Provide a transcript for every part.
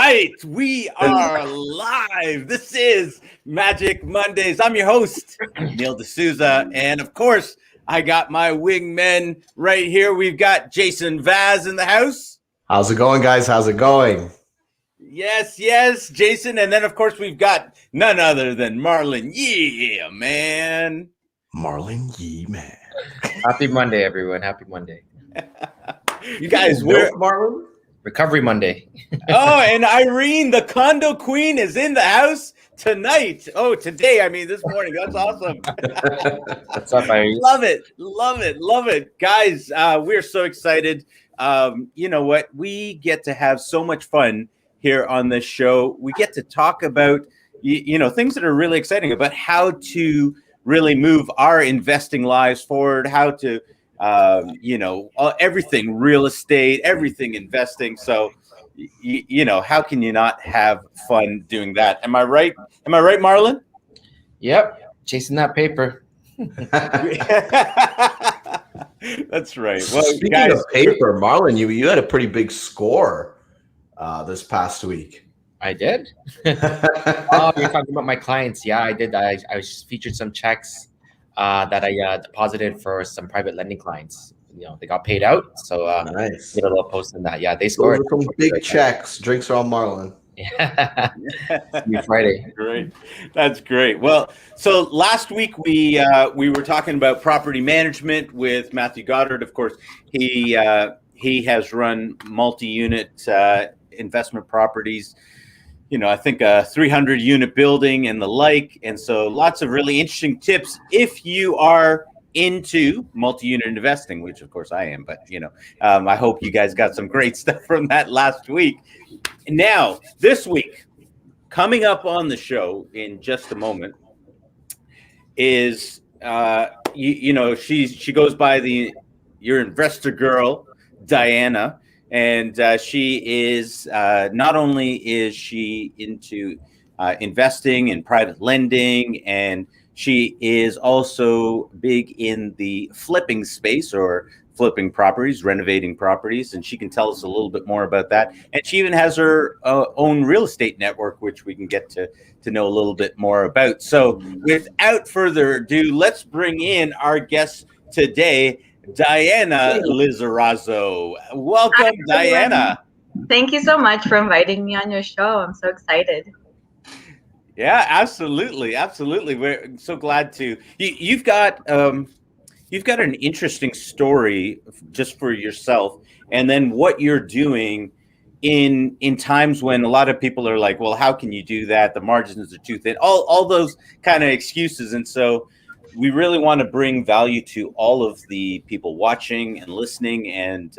right, we are live. This is Magic Mondays. I'm your host, Neil D'Souza, and of course, I got my wingmen right here. We've got Jason Vaz in the house. How's it going, guys? How's it going? Yes, Jason. And then, of course, we've got none other than Marlon. Yeah, man. Marlon Yee, man. Happy Monday, everyone. Happy Monday. You guys, we're Marlon. Recovery Monday. Oh, and Irene, the condo queen, is in the house tonight. Oh, today. I mean, this morning. That's awesome. What's up, Irene? Love it. Guys, we're so excited. You know what? We get to have so much fun here on this show. We get to talk about, things that are really exciting about how to really move our investing lives forward, how to everything real estate, everything investing. So, how can you not have fun doing that? Am I right? Marlon? Yep. Chasing that paper. That's right. Well, Speaking guys, of paper, Marlon, you had a pretty big score this past week. I did? Oh, you're talking about my clients. Yeah, I did. I featured some checks that I deposited for some private lending clients. They got paid out. So nice. did a little post on that. Yeah, they scored. Those are some big checks. Drinks are on Marlon. Yeah. Friday. Great. That's great. Well, so last week we were talking about property management with Matthew Goddard. Of course, he has run multi-unit investment properties. I think a 300 unit building and the like. And so lots of really interesting tips if you are into multi-unit investing, which of course I am, but I hope you guys got some great stuff from that last week. Now, this week, coming up on the show in just a moment is, she goes by your investor girl, Diana. And she is not only is she into investing and private lending, and she is also big in the flipping space or flipping properties, renovating properties. And she can tell us a little bit more about that. And she even has her own real estate network, which we can get to know a little bit more about. So without further ado, let's bring in our guest today, Diana Lizarazo. Welcome, Diana. Thank you so much for inviting me on your show. I'm so excited. Yeah, absolutely. We're so glad to. You've got an interesting story just for yourself, and then what you're doing in times when a lot of people are like, "Well, how can you do that? The margins are too thin." All those kind of excuses, and so we really want to bring value to all of the people watching and listening. And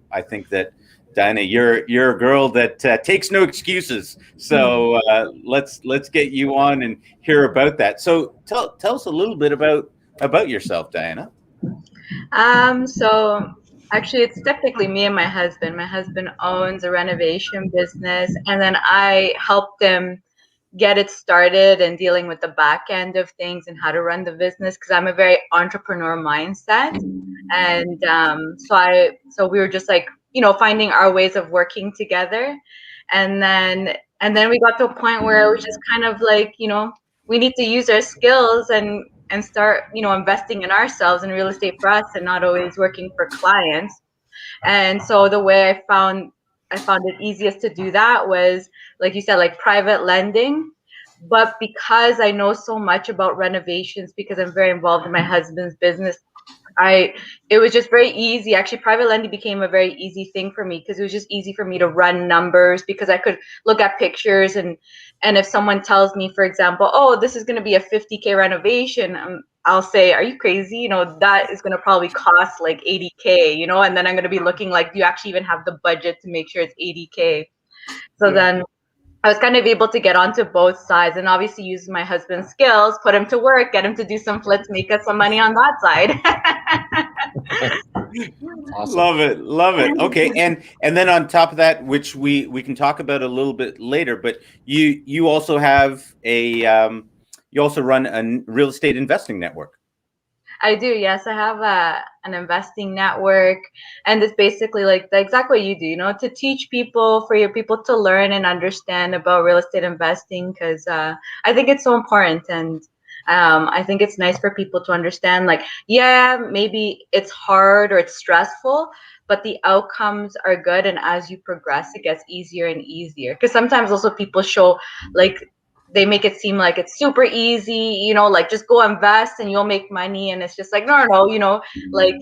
I think that, Diana, you're a girl that takes no excuses. So let's get you on and hear about that. So tell us a little bit about yourself, Diana. So actually, it's technically me and my husband. My husband owns a renovation business, and then I helped him get it started and dealing with the back end of things and how to run the business, because I'm a very entrepreneur mindset. And so we were just like, finding our ways of working together. And then we got to a point where it was just kind of like, we need to use our skills and start, investing in ourselves in real estate for us and not always working for clients. And so the way I found it easiest to do that was, like you said, like private lending. But because I know so much about renovations, because I'm very involved in my husband's business, it was just very easy. Actually, private lending became a very easy thing for me because it was just easy for me to run numbers, because I could look at pictures and if someone tells me, for example, oh, this is going to be a 50K renovation, I'll say, are you crazy? That is going to probably cost like 80K, and then I'm going to be looking like, do you actually even have the budget to make sure it's 80K? So then I was kind of able to get onto both sides and obviously use my husband's skills, put him to work, get him to do some flips, make us some money on that side. Awesome. Love it. Okay, and then on top of that, which we can talk about a little bit later, but you also have you also run a real estate investing network. I do. Yes, I have an investing network, and it's basically like the exact way you do. To teach people, for your people to learn and understand about real estate investing, because I think it's so important, and I think it's nice for people to understand. Like, yeah, maybe it's hard or it's stressful, but the outcomes are good, and as you progress, it gets easier and easier. Because sometimes also people show like they make it seem like it's super easy, like just go invest and you'll make money. And it's just like, no, no, like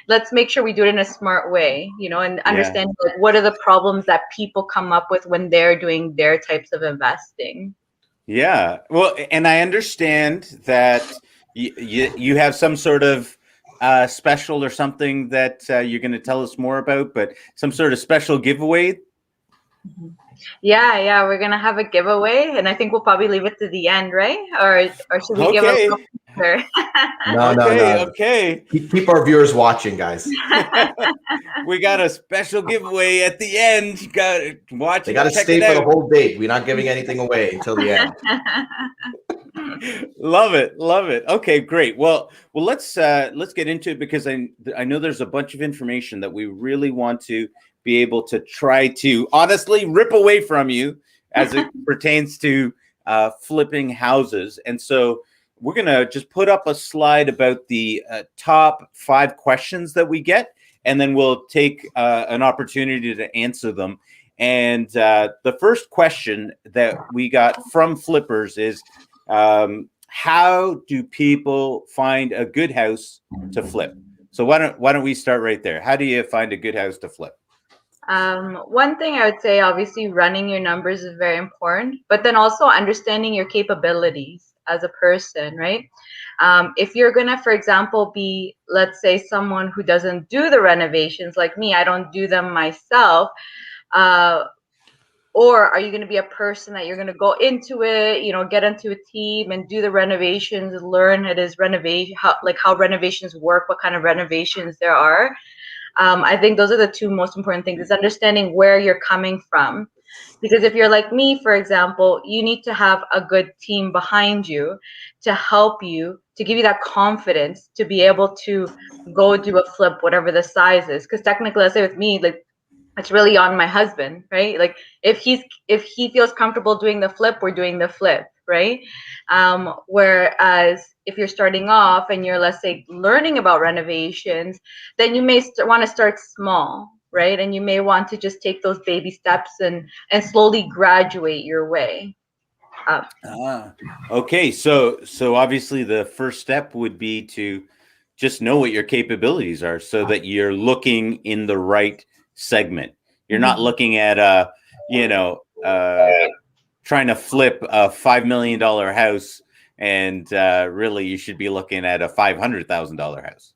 let's make sure we do it in a smart way, and Yeah. understand like what are the problems that people come up with when they're doing their types of investing. Yeah. Well, and I understand that you have some sort of special or something that you're going to tell us more about, but some sort of special giveaway. Yeah, we're gonna have a giveaway, and I think we'll probably leave it to the end, right? Or should we give a Okay. little picture? Okay. Keep our viewers watching, guys. We got a special giveaway at the end. You got to watch They it. got to Check stay it for the out. whole date. We're not giving anything away until the end. Love it. Okay, great. Well, let's get into it, because I know there's a bunch of information that we really want to be able to try to honestly rip away from you as it pertains to flipping houses. And so we're gonna just put up a slide about the top 5 questions that we get, and then we'll take an opportunity to answer them. And the first question that we got from flippers is, how do people find a good house to flip? So why don't we start right there? How do you find a good house to flip? One thing I would say, obviously, running your numbers is very important, but then also understanding your capabilities as a person, right? If you're gonna, for example, be, let's say, someone who doesn't do the renovations like me, I don't do them myself. Or are you going to be a person that you're going to go into it, get into a team and do the renovations, learn it is renovation, how renovations work, what kind of renovations there are. I think those are the 2 most important things, is understanding where you're coming from. Because if you're like me, for example, you need to have a good team behind you to help you, to give you that confidence to be able to go do a flip, whatever the size is. Because technically, let's say with me, like, it's really on my husband, right? Like if he feels comfortable doing the flip, we're doing the flip, right? Whereas if you're starting off and you're, let's say, learning about renovations, then you may want to start small, right? And you may want to just take those baby steps and slowly graduate your way up. Okay, so obviously the first step would be to just know what your capabilities are, so that you're looking in the right segment. You're not looking at trying to flip a $5 million house, and really you should be looking at a $500,000 house.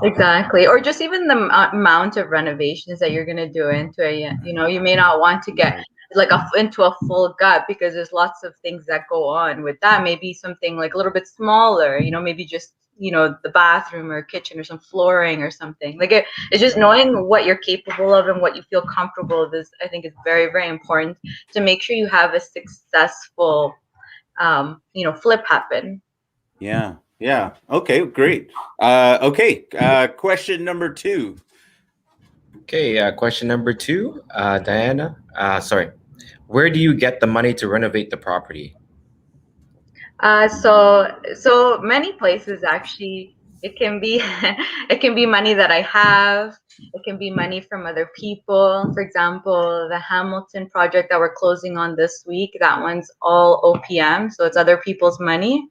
Exactly. Or just even the amount of renovations that you're going to do into it. You may not want to get like into a full gut, because there's lots of things that go on with that. Maybe something like a little bit smaller, maybe just, the bathroom or kitchen or some flooring or something. Like it's just knowing what you're capable of and what you feel comfortable with is, I think, is very, very important to make sure you have a successful, flip happen. Yeah. Okay, great. Question number 2. Okay, question number 2, Diana. Sorry, where do you get the money to renovate the property? So many places, actually. It can be it can be money that I have. It can be money from other people. For example, the Hamilton project that we're closing on this week, that one's all OPM, so it's other people's money.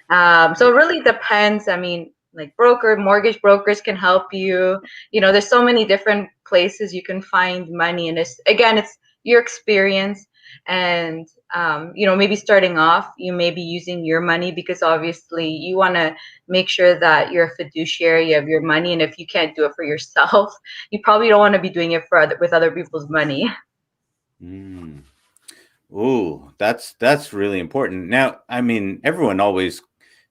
So it really depends. I mean, like mortgage brokers can help you. There's so many different places you can find money, and it's your experience. And maybe starting off, you may be using your money, because obviously you want to make sure that you're a fiduciary of your money, and if you can't do it for yourself, you probably don't want to be doing it with other people's money. Oh, that's really important. Now, I mean, everyone always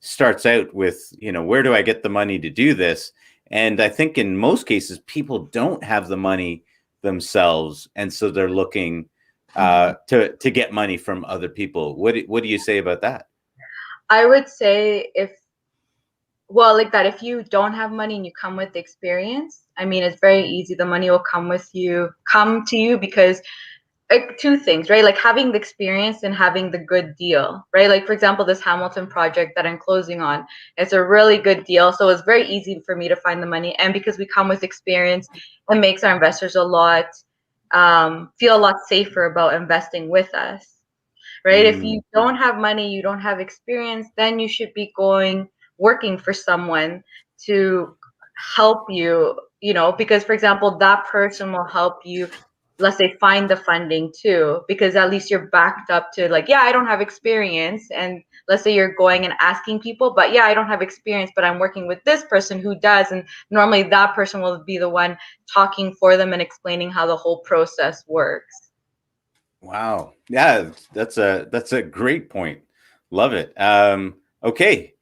starts out with, where do I get the money to do this? And I think in most cases, people don't have the money themselves, and so they're looking to get money from other people. What do you say about that? I would say, well, like that, if you don't have money and you come with experience, I mean, it's very easy. The money will come to you because like two things, right? Like having the experience and having the good deal, right? Like for example, this Hamilton project that I'm closing on, it's a really good deal. So it's very easy for me to find the money. And because we come with experience, it makes our investors feel a lot safer about investing with us, right? If you don't have money, you don't have experience, then you should be working for someone to help you, because for example, that person will help you, let's say, find the funding too, because at least you're backed up to like, yeah, I don't have experience. And let's say you're going and asking people, but yeah, I don't have experience, but I'm working with this person who does. And normally that person will be the one talking for them and explaining how the whole process works. Wow. Yeah, that's a great point. Love it. Okay.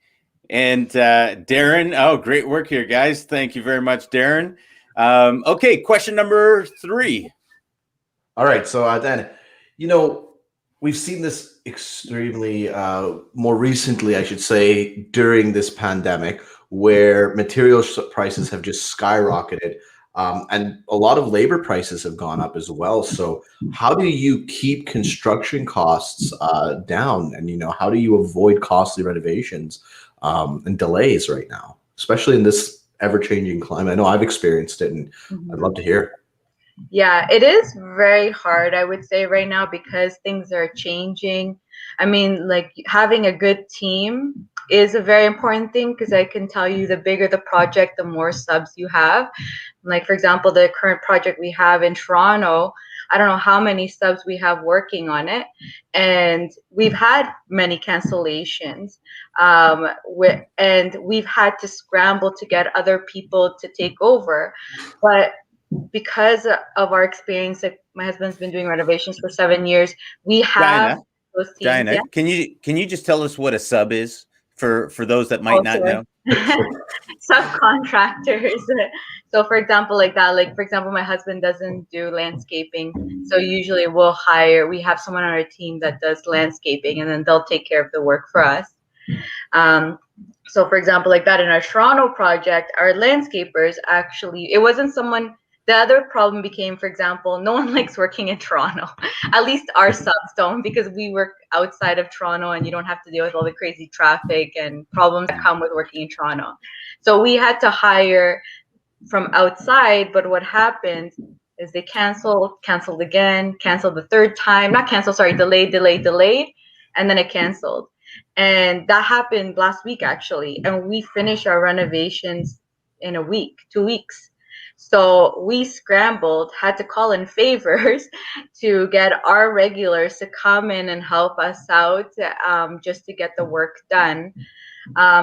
And Darren, oh, great work here, guys. Thank you very much, Darren. Okay, question number 3. All right. So then, we've seen this extremely more recently, I should say, during this pandemic, where material prices have just skyrocketed. And a lot of labor prices have gone up as well. So how do you keep construction costs down? And, how do you avoid costly renovations and delays right now, especially in this ever-changing climate? I know I've experienced it, and I'd love to hear. Yeah, it is very hard, I would say, right now because things are changing. I mean, like having a good team is a very important thing because I can tell you the bigger the project, the more subs you have. Like, for example, the current project we have in Toronto, I don't know how many subs we have working on it. And we've had many cancellations. And we've had to scramble to get other people to take over. But because of our experience, like my husband's been doing renovations for 7 years, we have those teams. Diana, Yeah? can you just tell us what a sub is for those that might not know? Subcontractors. So for example, like that, like for example, my husband doesn't do landscaping. So usually we have someone on our team that does landscaping and then they'll take care of the work for us. So for example, like that in our Toronto project, our landscapers actually, it wasn't someone. The other problem became, for example, no one likes working in Toronto. At least our subs don't, because we work outside of Toronto and you don't have to deal with all the crazy traffic and problems that come with working in Toronto. So we had to hire from outside, but what happened is they canceled again, canceled the third time, not canceled, sorry, delayed, and then it canceled. And that happened last week actually. And we finished our renovations in a week, 2 weeks. So we scrambled, had to call in favors to get our regulars to come in and help us out just to get the work done.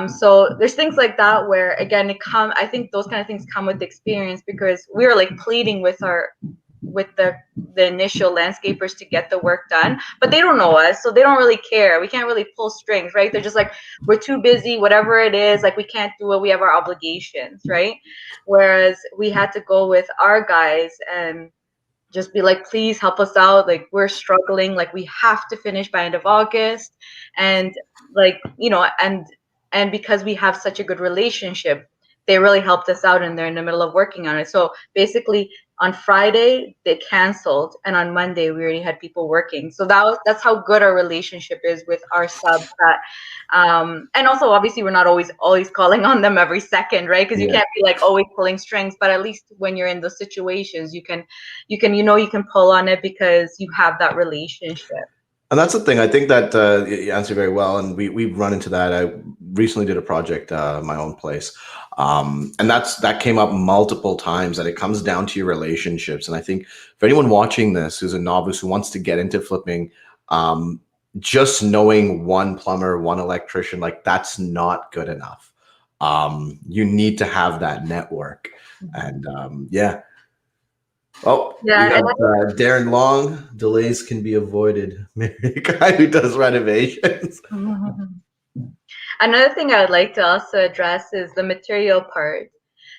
So there's things like that where, again, I think those kind of things come with experience because we were like pleading with the initial landscapers to get the work done, but they don't know us, so they don't really care. We can't really pull strings, right? They're just like, we're too busy, whatever it is, like we can't do it, we have our obligations, right? Whereas we had to go with our guys and just be like, please help us out, like we're struggling, like we have to finish by end of August. And like, and because we have such a good relationship, they really helped us out and they're in the middle of working on it. So basically on Friday they canceled and on Monday we already had people working. So that's how good our relationship is with our subs. And also obviously we're not always calling on them every second, right? Because you can't be like always pulling strings, but at least when you're in those situations you can pull on it because you have that relationship. And that's the thing. I think that you answered very well, and we've run into that. I recently did a project, my own place, and that came up multiple times. That it comes down to your relationships. And I think for anyone watching this who's a novice who wants to get into flipping, just knowing one plumber, one electrician, like that's not good enough. You need to have that network, and Oh, yeah, we got Darren Long. Delays can be avoided. A guy who does renovations. Another thing I would like to also address is the material part.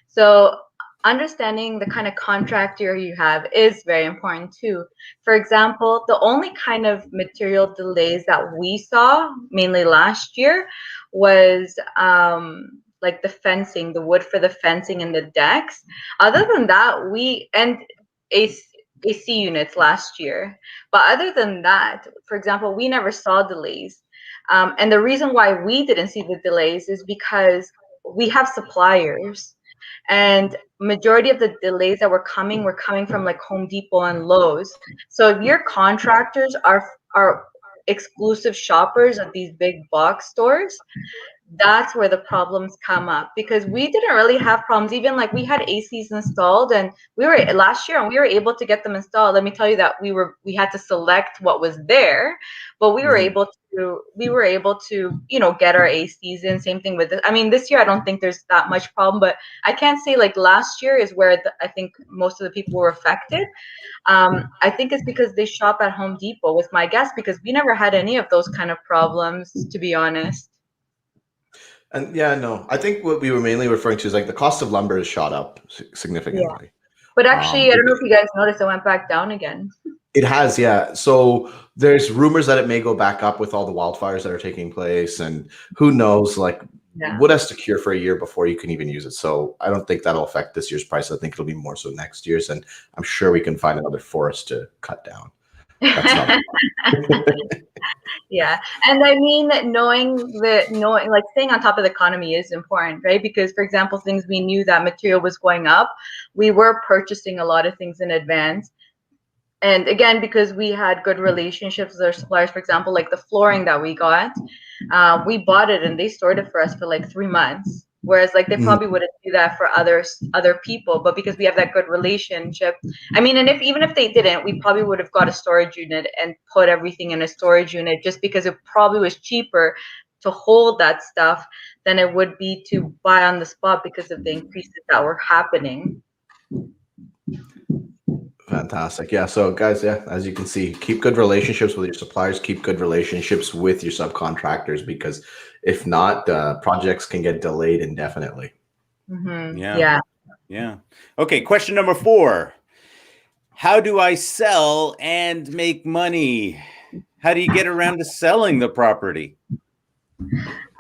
So understanding the kind of contractor you have is very important too. For example, the only kind of material delays that we saw, mainly last year, was like the fencing, the wood for the fencing and the decks. Other than that, AC units last year. But other than that, for example, we never saw delays. And the reason why we didn't see the delays is because we have suppliers, and majority of the delays that were coming from like Home Depot and Lowe's. So if your contractors are exclusive shoppers at these big box stores, that's where the problems come up, because we didn't really have problems. Even like we had ACs installed, and we were last year and we were able to get them installed. Let me tell you that we had to select what was there, but we were able to get our ACs in. Same thing with this. I mean, this year I don't think there's that much problem, but I can't say like last year is where I think most of the people were affected. I think it's because they shop at Home Depot, with my guess, because we never had any of those kind of problems, to be honest. And yeah, no, I think what we were mainly referring to is like the cost of lumber has shot up significantly. But actually, I don't know if you guys noticed, it went back down again. It has, yeah. So there's rumors that it may go back up with all the wildfires that are taking place, and who knows, like wood has to cure for a year before you can even use it. So I don't think that'll affect this year's price. I think it'll be more so next year's, and I'm sure we can find another forest to cut down. That's not Yeah, and I mean, knowing like staying on top of the economy is important, right? Because, for example, things we knew that material was going up, we were purchasing a lot of things in advance. And again, because we had good relationships with our suppliers, for example, like the flooring that we got, we bought it and they stored it for us for like 3 months. Whereas like they probably wouldn't do that for other people, but because we have that good relationship, I mean, and even if they didn't, we probably would have got a storage unit and put everything in a storage unit, just because it probably was cheaper to hold that stuff than it would be to buy on the spot because of the increases that were happening. fantastic. Yeah. So guys, yeah, as you can see, keep good relationships with your suppliers, keep good relationships with your subcontractors, because if not, projects can get delayed indefinitely. Yeah. Okay. Question number 4. How do I sell and make money? How do you get around to selling the property?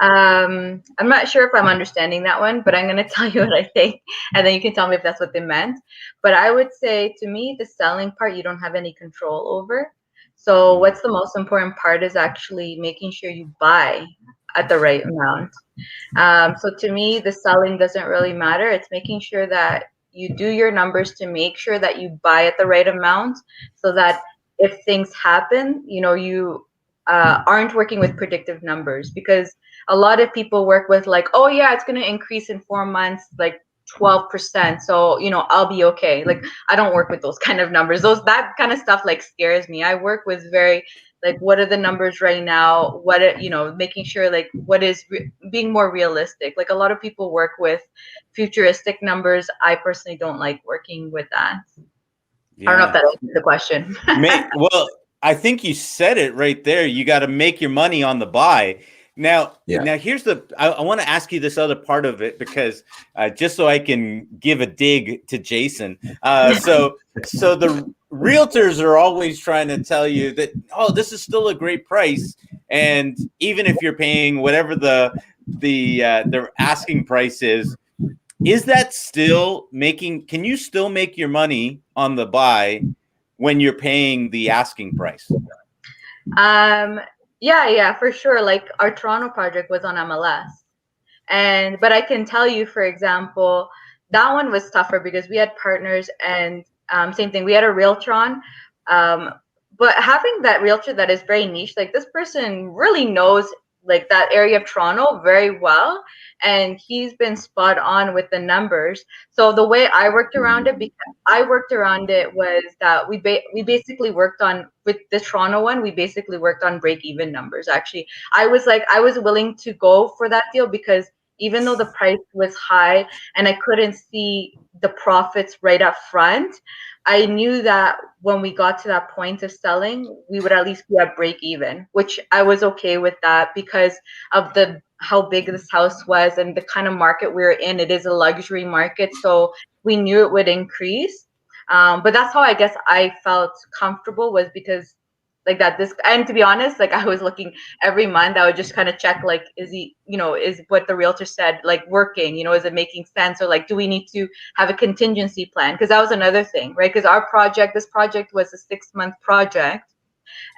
I'm not sure if I'm understanding that one, but I'm going to tell you what I think, and then you can tell me if that's what they meant. But I would say, to me, the selling part, you don't have any control over. So what's the most important part is actually making sure you buy at the right amount. So to me, the selling doesn't really matter. It's making sure that you do your numbers to make sure that you buy at the right amount, so that if things happen, you aren't working with predictive numbers. Because a lot of people work with like, oh yeah, it's going to increase in 4 months, like 12%. So, I'll be okay. Like, I don't work with those kind of numbers. That kind of stuff like scares me. I work with very like, what are the numbers right now? Making sure like what is being more realistic. Like, a lot of people work with futuristic numbers. I personally don't like working with that. Yeah. I don't know if that answers the question. Well, I think you said it right there. You got to make your money on the buy. Now, here's I want to ask you this other part of it, because just so I can give a dig to Jason. So the realtors are always trying to tell you that, oh, this is still a great price, and even if you're paying whatever the asking price is that still can you still make your money on the buy when you're paying the asking price? Yeah, for sure. Like, our Toronto project was on MLS. But I can tell you, for example, that one was tougher because we had partners, and same thing, we had a realtor on. But having that realtor that is very niche, like this person really knows like that area of Toronto very well, and he's been spot on with the numbers. So the way I worked around it, was that we basically worked on, with the Toronto one, we basically worked on break-even numbers. Actually, I was willing to go for that deal, because even though the price was high and I couldn't see the profits right up front, I knew that when we got to that point of selling, we would at least be at break even, which I was okay with that because of how big this house was and the kind of market we were in. It is a luxury market, so we knew it would increase. But that's how I guess I felt comfortable, was because like that this, and to be honest, like I was looking every month, I would just kind of check, like, is he, is what the realtor said like working, is it making sense, or like do we need to have a contingency plan, because that was another thing, right? Because this project was a 6-month project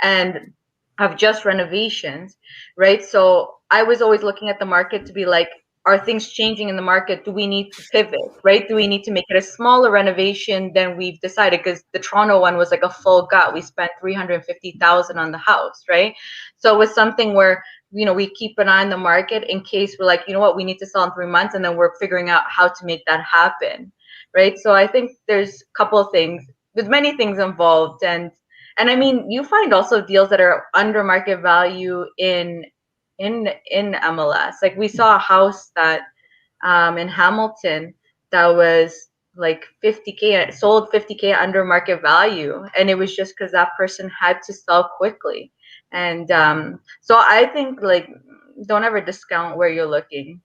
and of just renovations, right? So I was always looking at the market to be like, are things changing in the market? Do we need to pivot, right? Do we need to make it a smaller renovation than we've decided? Because the Toronto one was like a full gut. We spent 350,000 on the house, right? So it was something where, we keep an eye on the market in case we're like, you know what, we need to sell in 3 months, and then we're figuring out how to make that happen, right? So I think there's a couple of things, there's many things involved, and I mean, you find also deals that are under market value in MLS. Like we saw a house that in Hamilton that was like 50K, sold 50K under market value, and it was just because that person had to sell quickly. And so I think, like, don't ever discount where you're looking.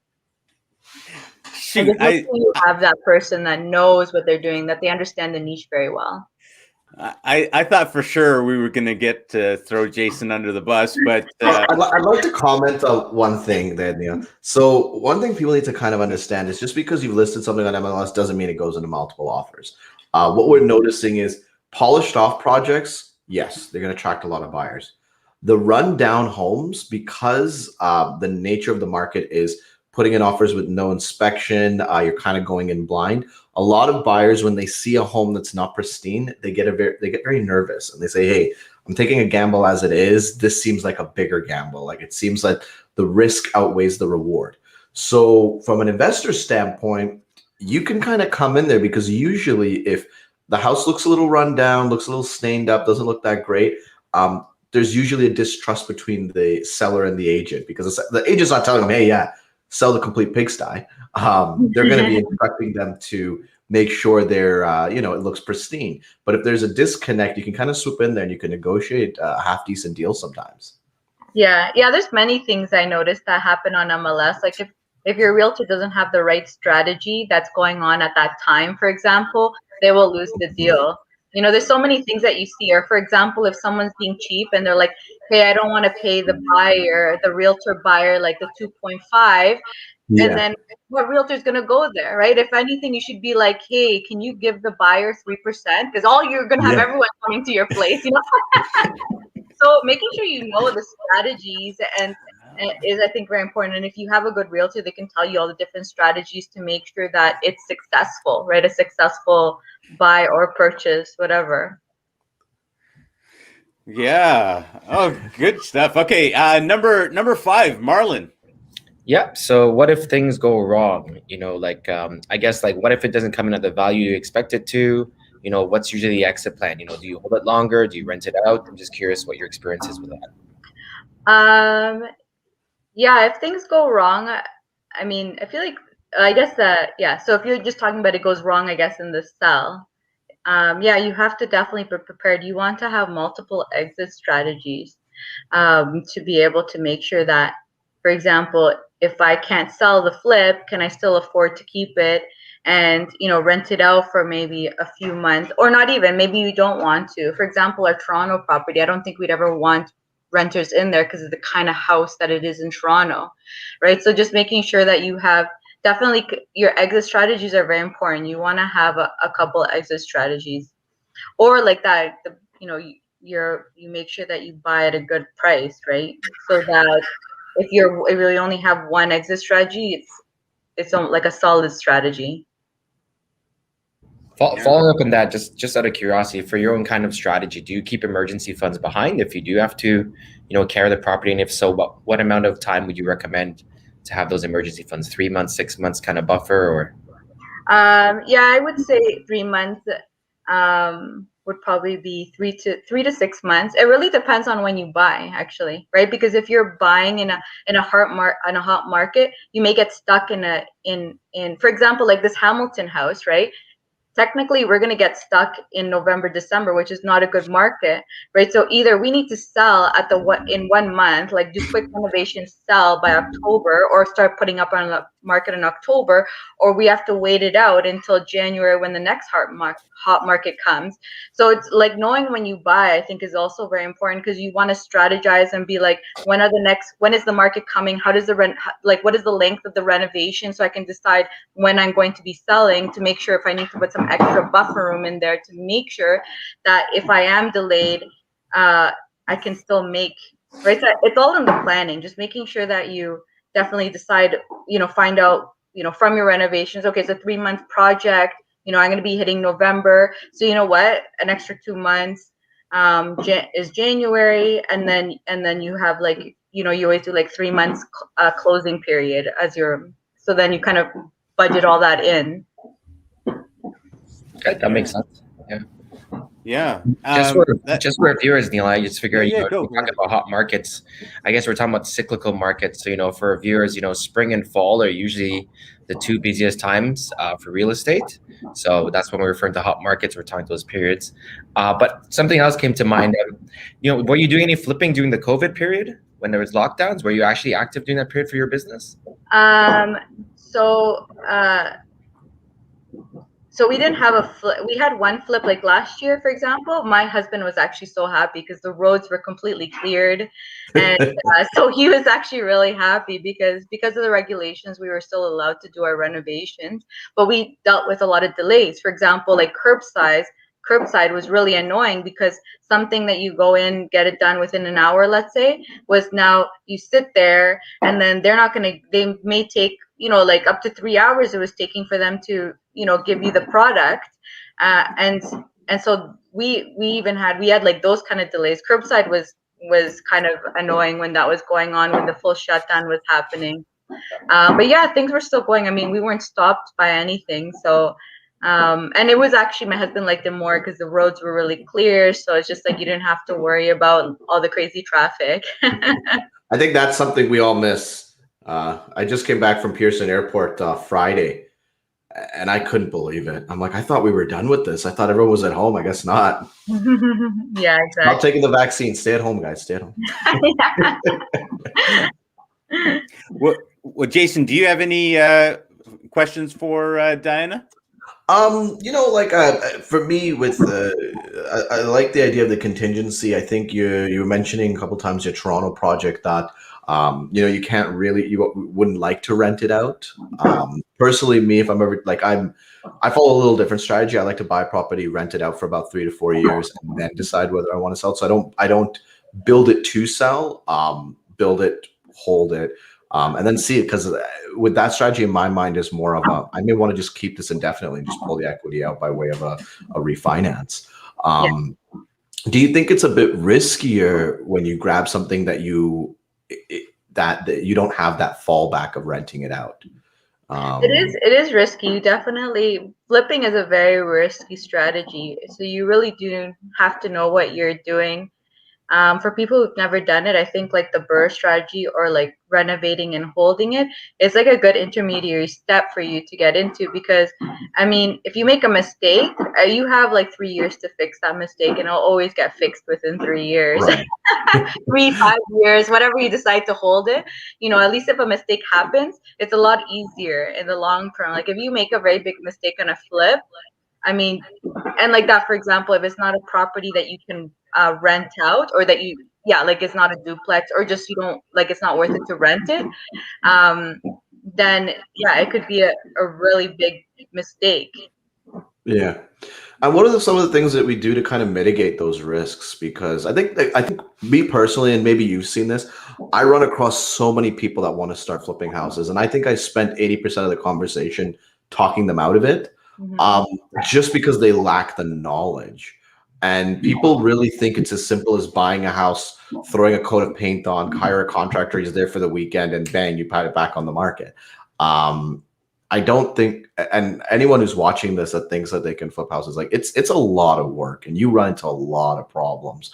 And Shoot, just make sure you have that person that knows what they're doing, that they understand the niche very well. I thought for sure we were going to get to throw Jason under the bus, but I'd like to comment on one thing there, Neil. So one thing people need to kind of understand is just because you've listed something on MLS doesn't mean it goes into multiple offers. What we're noticing is polished off projects, yes, they're going to attract a lot of buyers. The rundown homes, because the nature of the market is putting in offers with no inspection, you're kind of going in blind. A lot of buyers, when they see a home that's not pristine, they get very nervous, and they say, "Hey, I'm taking a gamble as it is. This seems like a bigger gamble. Like it seems like the risk outweighs the reward." So from an investor standpoint, you can kind of come in there, because usually if the house looks a little run down, looks a little stained up, doesn't look that great, there's usually a distrust between the seller and the agent, because the agent's not telling them, "Hey, yeah, sell the complete pigsty." They're going to be instructing them to make sure they're, it looks pristine. But if there's a disconnect, you can kind of swoop in there and you can negotiate a half decent deal sometimes. Yeah, there's many things I noticed that happen on MLS. Like if your realtor doesn't have the right strategy that's going on at that time, for example, they will lose the deal. There's so many things that you see. Or for example, if someone's being cheap and they're like, "Hey, I don't want to pay the realtor buyer, like the 2.5. Yeah. And then what realtor is going to go there, right? If anything, you should be like, "Hey, can you give the buyer 3%?" Because all you're going to have everyone coming to your place, So making sure you know the strategies and is, I think, very important. And if you have a good realtor, they can tell you all the different strategies to make sure that it's successful, right? A successful buy or purchase, whatever. yeah. Oh, good stuff. Okay, number 5, Marlon. Yeah. So what if things go wrong? I guess, like, what if it doesn't come in at the value you expect it to? What's usually the exit plan? Do you hold it longer? Do you rent it out? I'm just curious what your experience is with that. Yeah, if things go wrong, I mean, I feel like, I guess that, yeah. So if you're just talking about it goes wrong, I guess, in the sell, yeah, you have to definitely be prepared. You want to have multiple exit strategies to be able to make sure that, for example, if I can't sell the flip, can I still afford to keep it and, rent it out for maybe a few months, or not even, maybe you don't want to. For example, our Toronto property, I don't think we'd ever want renters in there because of the kind of house that it is in Toronto, right? So just making sure that you have, definitely your exit strategies are very important. You want to have a couple of exit strategies, or like that, you make sure that you buy at a good price, right? So that if you only have one exit strategy, it's like a solid strategy. Following up on that, just out of curiosity, for your own kind of strategy, do you keep emergency funds behind if you do have to, carry the property? And if so, what amount of time would you recommend to have those emergency funds? 3 months, 6 months kind of buffer, or? Yeah, I would say 3 months would probably be 3 to 6 months. It really depends on when you buy, actually, right? Because if you're buying in a hot market, you may get stuck in for example, like this Hamilton house, right? Technically, we're going to get stuck in November, December, which is not a good market, right? So either we need to sell in 1 month, like do quick renovations, sell by October, or start putting up on market in October, or we have to wait it out until January when the next hot market comes. So it's like knowing when you buy, I think, is also very important, because you want to strategize and be like, when is the market coming? How does the rent, like, what is the length of the renovation? So I can decide when I'm going to be selling, to make sure if I need to put some extra buffer room in there to make sure that if I am delayed, I can still make, right? So it's all in the planning, just making sure that you definitely decide, find out, from your renovations, okay, it's a 3-month project, I'm going to be hitting November. So you know what, an extra 2 months is January. And then you have like, you always do like 3 months closing period so then you kind of budget all that in. Okay, that makes sense. Yeah. Yeah. Just for viewers, Neil, I just figure, go. we're talking about hot markets. I guess we're talking about cyclical markets. So, for viewers, spring and fall are usually the two busiest times for real estate. So that's when we're referring to hot markets. We're talking those periods. But something else came to mind. Were you doing any flipping during the COVID period when there was lockdowns? Were you actually active during that period for your business? So we didn't have a flip. We had one flip like last year, for example. My husband was actually so happy because the roads were completely cleared. And so he was actually really happy because of the regulations, we were still allowed to do our renovations. But we dealt with a lot of delays. For example, like curbside was really annoying, because something that you go in, get it done within an hour, let's say, was now you sit there, and then they may take, like up to 3 hours it was taking for them to, give you the product. And so we had like those kind of delays. Curbside was kind of annoying when that was going on, when the full shutdown was happening. But yeah, things were still going. I mean, we weren't stopped by anything. So and it was actually, my husband liked it more because the roads were really clear. So it's just like you didn't have to worry about all the crazy traffic. I think that's something we all miss. I just came back from Pearson Airport Friday, and I couldn't believe it. I'm like, I thought we were done with this. I thought everyone was at home. I guess not. Yeah, exactly. Not taking the vaccine. Stay at home, guys. Stay at home. Well, Jason, do you have any questions for Diana? For me, with I like the idea of the contingency. I think you were mentioning a couple times your Toronto project that you can't really, you wouldn't like to rent it out. Personally, me, if I'm ever like I follow a little different strategy. I like to buy property, rent it out for about 3 to 4 years, and then decide whether I want to sell. So I don't build it to sell. Build it, hold it. And then see it, because with that strategy in my mind is more of I may want to just keep this indefinitely and just pull the equity out by way of a refinance. Do you think it's a bit riskier when you grab something that that you don't have that fallback of renting it out? It is risky. You definitely, flipping is a very risky strategy. So you really do have to know what you're doing. For people who've never done it, I think like the BRRRR strategy, or like renovating and holding it, is like a good intermediary step for you to get into. Because I mean, if you make a mistake, you have like 3 years to fix that mistake, and it'll always get fixed within 3 years. Right. 3, 5 years, whatever you decide to hold it, at least if a mistake happens, it's a lot easier in the long term. Like if you make a very big mistake on a flip, I mean, and like that, for example, if it's not a property that you can rent out, or that like it's not a duplex, or just you don't like, it's not worth it to rent it, then yeah, it could be a really big mistake. Yeah. And what are some of the things that we do to kind of mitigate those risks? Because I think me personally, and maybe you've seen this, I run across so many people that want to start flipping houses, and I think I spent 80% of the conversation talking them out of it. Just because they lack the knowledge. And people really think it's as simple as buying a house, throwing a coat of paint on, hire a contractor, he's there for the weekend, and bang, you put it back on the market. I don't think, and anyone who's watching this that thinks that they can flip houses, like it's a lot of work, and you run into a lot of problems.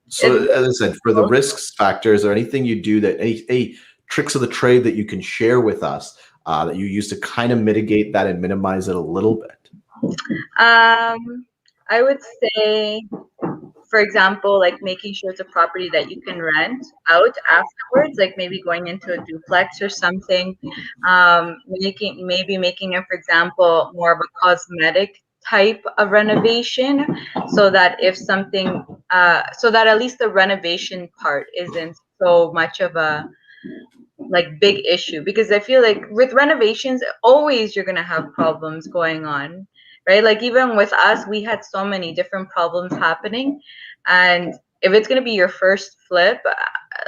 So as I said, for the risks factors, or anything you do that, any tricks of the trade that you can share with us, that you use to kind of mitigate that and minimize it a little bit? I would say for example, like making sure it's a property that you can rent out afterwards, like maybe going into a duplex or something. Making it, for example, more of a cosmetic type of renovation, so that if something, so that at least the renovation part isn't so much of a like big issue, because I feel like with renovations always you're gonna have problems going on, right? Like even with us, we had so many different problems happening, and if it's gonna be your first flip,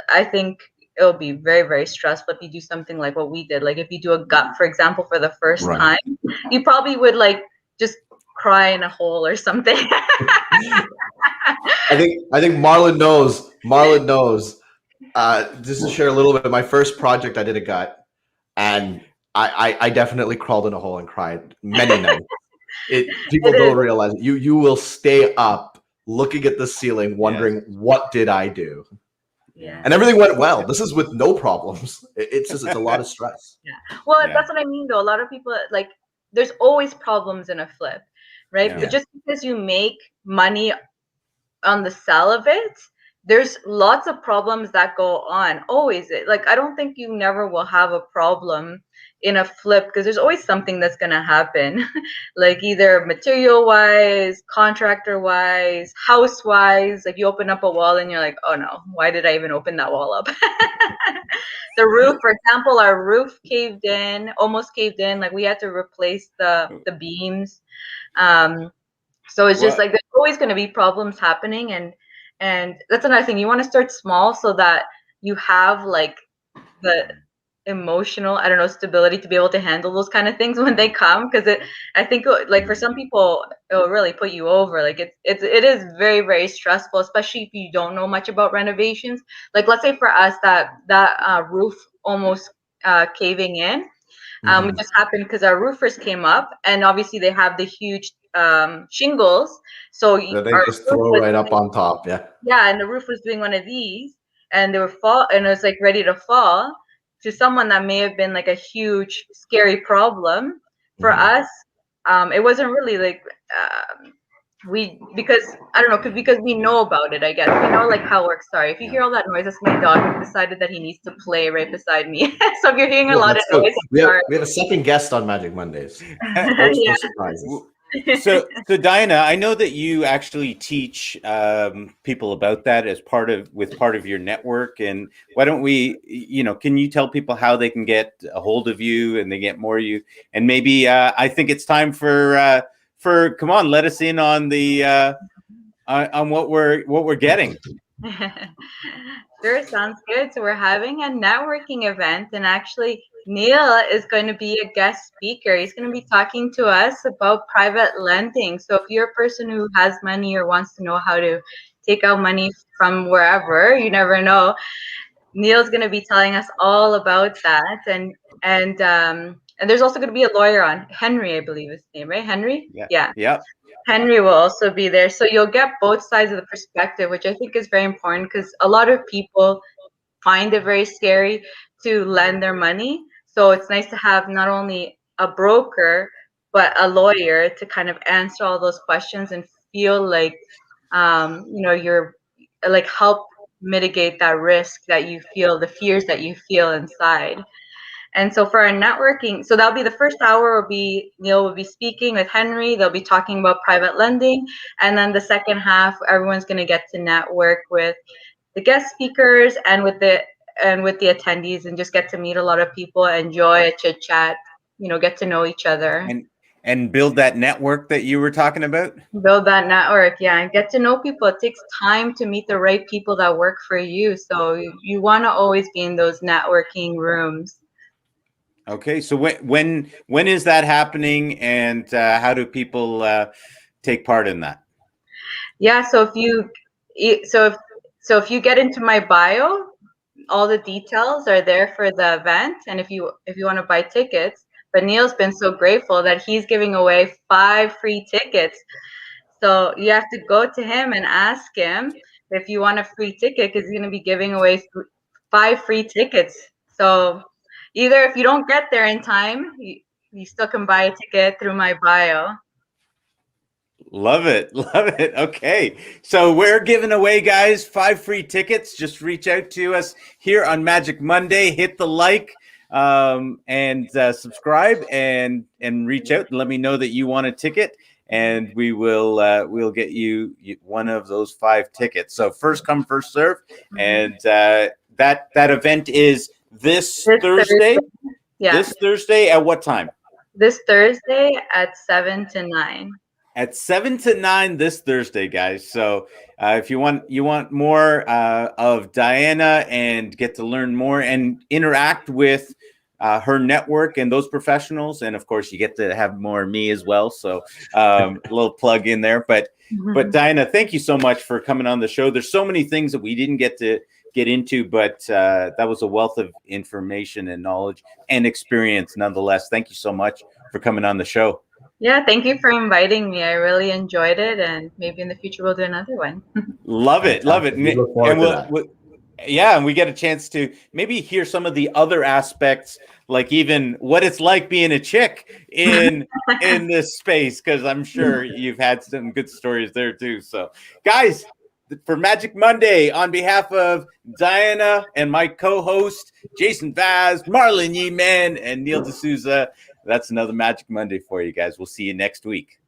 I think it'll be very, very stressful if you do something like what we did. Like if you do a gut, for example, for the first Right. time, you probably would like just cry in a hole or something. I think Marlon knows. Marlon knows. Just to share a little bit of my first project, I did a gut, and I definitely crawled in a hole and cried many nights. People It don't is. realize it. You will stay up looking at the ceiling, wondering what did I do, Yeah. and everything went well. This is with no problems. It's just it's a lot of stress. Yeah. Well, Yeah. that's what I mean though. A lot of people like there's always problems in a flip, right? Yeah. But just because you make money on the sell of it, there's lots of problems that go on. Always. Like I don't think you never will have a problem in a flip, because there's always something that's gonna happen. Like either material wise, contractor wise, house wise. Like you open up a wall and you're like, oh no, why did I even open that wall up? The roof, for example, our roof caved in, almost caved in. Like we had to replace the beams. So it's just Well, like there's always going to be problems happening, and that's another thing. You want to start small so that you have like the emotional, I don't know, stability to be able to handle those kind of things when they come, because I think like for some people it will really put you over. Like it is very, very stressful, especially if you don't know much about renovations. Like let's say for us that roof almost caving in. It just happened because our roofers came up, and obviously they have the huge shingles. So That they our just roof throw was, right up on top. Yeah. yeah, and the roof was doing one of these, and they were fall, and it was like ready to fall. To someone that may have been like a huge, scary problem. For us, it wasn't really like because I don't know, because we know about it. I guess we know like how it works. Sorry, if you hear all that noise, that's my dog who decided that he needs to play right beside me. So if you're hearing a Yeah, lot of that's good. noise, We I'm have sorry. we have a second guest on Magic Mondays. Yeah. Surprises. so Diana, I know that you actually teach people about that as part of your network, and why don't we, can you tell people how they can get a hold of you and they get more of you, and maybe I think it's time for come on, let us in on the on what we're getting. Sure, sounds good. So we're having a networking event, and actually Neil is going to be a guest speaker. He's going to be talking to us about private lending. So if you're a person who has money or wants to know how to take out money from wherever, you never know, Neil's going to be telling us all about that. And there's also going to be a lawyer on, Henry, I believe his name, right? Henry? Yeah. Yeah. Henry will also be there. So you'll get both sides of the perspective, which I think is very important, because a lot of people find it very scary to lend their money. So it's nice to have not only a broker, but a lawyer to kind of answer all those questions and feel like, you're like help mitigate that risk that you feel, the fears that you feel inside. And so for our networking, so that'll be the first hour will be Neil will be speaking with Henry. They'll be talking about private lending. And then the second half, everyone's going to get to network with the guest speakers and with the attendees, and just get to meet a lot of people, enjoy a chit chat, get to know each other. And build that network that you were talking about. Build that network, yeah, and get to know people. It takes time to meet the right people that work for you. So you want to always be in those networking rooms. Okay, so when is that happening, and how do people take part in that? Yeah, so if you get into my bio, all the details are there for the event, and if you want to buy tickets. But Neil's been so grateful that he's giving away 5 free tickets. So you have to go to him and ask him if you want a free ticket, because he's going to be giving away 5 free tickets. So either if you don't get there in time, you still can buy a ticket through my bio. Love it. Love it. Okay. So we're giving away, guys, 5 free tickets. Just reach out to us here on Magic Monday. Hit the like and subscribe and reach out and let me know that you want a ticket. And we'll get you one of those 5 tickets. So first come, first serve. And that event is this Thursday. Yeah. This Thursday at what time? This Thursday at 7 to 9. At 7 to 9 this Thursday, guys. So if you want more of Diana and get to learn more and interact with her network and those professionals, and of course you get to have more of me as well. So a little plug in there. But Diana, thank you so much for coming on the show. There's so many things that we didn't get into, but that was a wealth of information and knowledge and experience nonetheless. Thank you so much for coming on the show. Yeah, thank you for inviting me. I really enjoyed it, and maybe in the future we'll do another one. Love it. We look forward to that. Yeah, and we get a chance to maybe hear some of the other aspects, like even what it's like being a chick in this space, because I'm sure you've had some good stories there too. So, guys, for Magic Monday, on behalf of Diana and my co-host Jason Vaz, Marlon Yeeman, and Neil D'Souza, that's another Magic Monday for you guys. We'll see you next week.